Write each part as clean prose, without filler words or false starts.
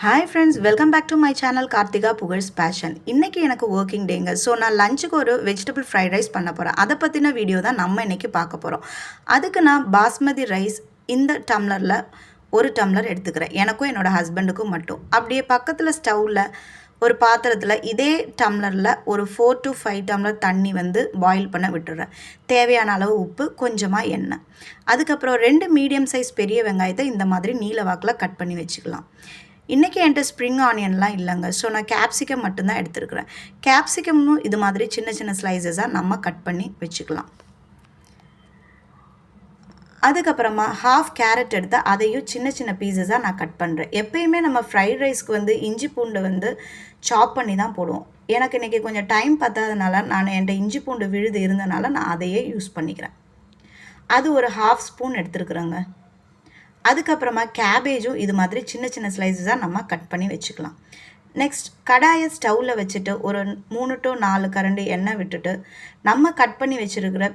Hi friends, welcome back to my channel Karthika Pugazh's passion. இன்றைக்கி எனக்கு working டேங்க. So நான் லஞ்சுக்கு ஒரு வெஜிடபிள் ஃப்ரைட் ரைஸ் பண்ண போகிறேன். அதை பற்றின வீடியோ தான் நம்ம இன்றைக்கி பார்க்க போகிறோம். அதுக்கு நான் பாஸ்மதி ரைஸ் இந்த டம்ளரில் ஒரு டம்ளர் எடுத்துக்கிறேன், எனக்கும் என்னோடய ஹஸ்பண்டுக்கும் மட்டும். அப்படியே பக்கத்தில் ஸ்டவ்வில் ஒரு பாத்திரத்தில் இதே டம்ளரில் ஒரு 4 to 5 டம்ளர் தண்ணி பாயில் பண்ண விட்டுடுறேன். தேவையான அளவு உப்பு, கொஞ்சமாக எண்ணெய். அதுக்கப்புறம் 2 மீடியம் சைஸ் பெரிய வெங்காயத்தை இந்த மாதிரி நீல வாக்கில் கட் பண்ணி வச்சுக்கலாம். இன்றைக்கி என்கிட்ட ஸ்ப்ரிங் ஆனியன்லாம் இல்லைங்க. ஸோ நான் கேப்சிகம் மட்டும்தான் எடுத்துருக்குறேன். கேப்சிகமும் இது மாதிரி சின்ன சின்ன ஸ்லைசஸாக நம்ம கட் பண்ணி வச்சுக்கலாம். அதுக்கப்புறமா ஹாஃப் கேரட் எடுத்து அதையும் சின்ன சின்ன பீசஸாக நான் கட் பண்ணுறேன். எப்பயுமே நம்ம ஃப்ரைட் ரைஸ்க்கு இஞ்சி பூண்டு சாப் பண்ணி தான் போடுவோம். எனக்கு இன்றைக்கி கொஞ்சம் டைம் பத்தாதனால நான் என்கிட்ட இஞ்சி பூண்டு விழுது இருந்தனால நான் அதையே யூஸ் பண்ணிக்கிறேன். அது ஒரு ஹாஃப் ஸ்பூன் எடுத்துருக்குறேங்க. அதுக்கப்புறமா கேபேஜும் இது மாதிரி சின்ன சின்ன ஸ்லைஸஸாக நம்ம கட் பண்ணி வச்சுக்கலாம். நெக்ஸ்ட் கடாயை ஸ்டவ்வில் வச்சுட்டு ஒரு 3 to 4 கரண்டி எண்ணெய் விட்டுட்டு நம்ம கட் பண்ணி வச்சுருக்கிற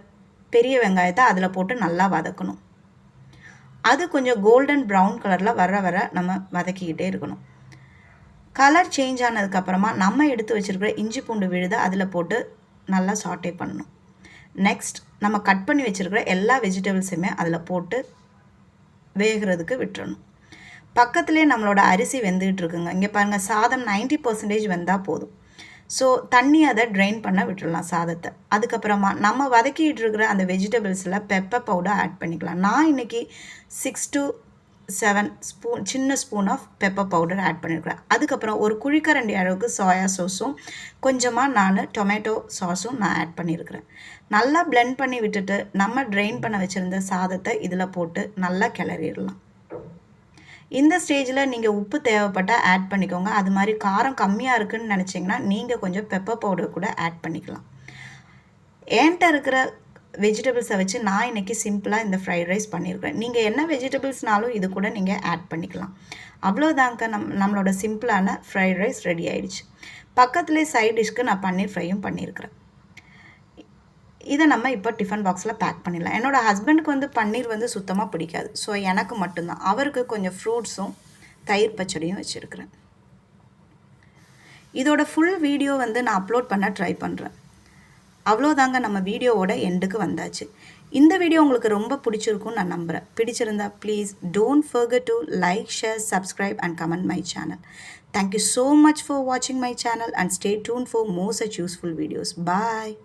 பெரிய வெங்காயத்தை அதில் போட்டு நல்லா வதக்கணும். அது கொஞ்சம் கோல்டன் ப்ரௌன் கலரில் வர நம்ம வதக்கிக்கிட்டே இருக்கணும். கலர் சேஞ்ச் ஆனதுக்கப்புறமா நம்ம எடுத்து வச்சுருக்கிற இஞ்சி பூண்டு விழுதை அதில் போட்டு நல்லா சாட்டே பண்ணணும். நெக்ஸ்ட் நம்ம கட் பண்ணி வச்சுருக்கிற எல்லா வெஜிடபிள்ஸுமே அதில் போட்டு வேகிறதுக்கு விட்டுறணும். பக்கத்துலேயே நம்மளோட அரிசி வெந்துகிட்டு இருக்குங்க. இங்கே பாருங்கள், சாதம் 90% வெந்தால் போதும். ஸோ தண்ணி அதை ட்ரைன் பண்ண விட்டுடலாம் சாதத்தை. அதுக்கப்புறமா நம்ம வதக்கிட்டு இருக்கிற அந்த வெஜிடபிள்ஸில் பெப்பர் பவுடர் ஆட் பண்ணிக்கலாம். நான் இன்றைக்கி 6 to 7 ஸ்பூன் சின்ன spoon of pepper powder add பண்ணியிருக்கிறேன். அதுக்கப்புறம் ஒரு குழிக்கரண்டி அளவுக்கு சோயா சாஸும் கொஞ்சமாக நான் டொமேட்டோ சாஸும் நான் ஆட் பண்ணியிருக்கிறேன். நல்லா பிளெண்ட் பண்ணி விட்டுட்டு நம்ம ட்ரெயின் பண்ண வச்சுருந்த சாதத்தை இதில் போட்டு நல்லா கிளறிடலாம். இந்த ஸ்டேஜில் நீங்கள் உப்பு தேவைப்பட்டால் ஆட் பண்ணிக்கோங்க. அது மாதிரி காரம் கம்மியாக இருக்குதுன்னு நினச்சிங்கன்னா நீங்கள் கொஞ்சம் பெப்பர் பவுடர் கூட ஆட் பண்ணிக்கலாம். என்கிட்ட இருக்கிற வெஜிடபிள்ஸை வச்சு நான் இன்றைக்கி சிம்பிளாக இந்த ஃப்ரைட் ரைஸ் பண்ணியிருக்கிறேன். நீங்கள் என்ன வெஜிடபிள்ஸ்னாலும் இது கூட நீங்கள் ஆட் பண்ணிக்கலாம். அவ்வளோதாங்க, நம்மளோட சிம்பிளான ஃப்ரைட் ரைஸ் ரெடி ஆகிடுச்சு. பக்கத்துலேயே சைட் டிஷ்க்கு நான் பன்னீர் ஃப்ரையும் பண்ணியிருக்கிறேன். இதை நம்ம இப்போ டிஃபன் பாக்ஸில் பேக் பண்ணிடலாம். என்னோடய ஹஸ்பண்டுக்கு பன்னீர் சுத்தமாக பிடிக்காது. ஸோ எனக்கு மட்டும்தான். அவருக்கு கொஞ்சம் ஃப்ரூட்ஸும் தயிர் பச்சடியும் வச்சுருக்கிறேன். இதோட ஃபுல் வீடியோ நான் அப்லோட் பண்ண ட்ரை பண்ணுறேன். அவ்வளோதாங்க, நம்ம வீடியோவோட எண்டுக்கு வந்தாச்சு. இந்த வீடியோ உங்களுக்கு ரொம்ப பிடிச்சிருக்கும்னு நான் நம்புகிறேன். பிடிச்சிருந்தா please don't forget to like, share, subscribe and comment my channel. Thank you so much for watching my channel and stay tuned for more such useful videos. Bye.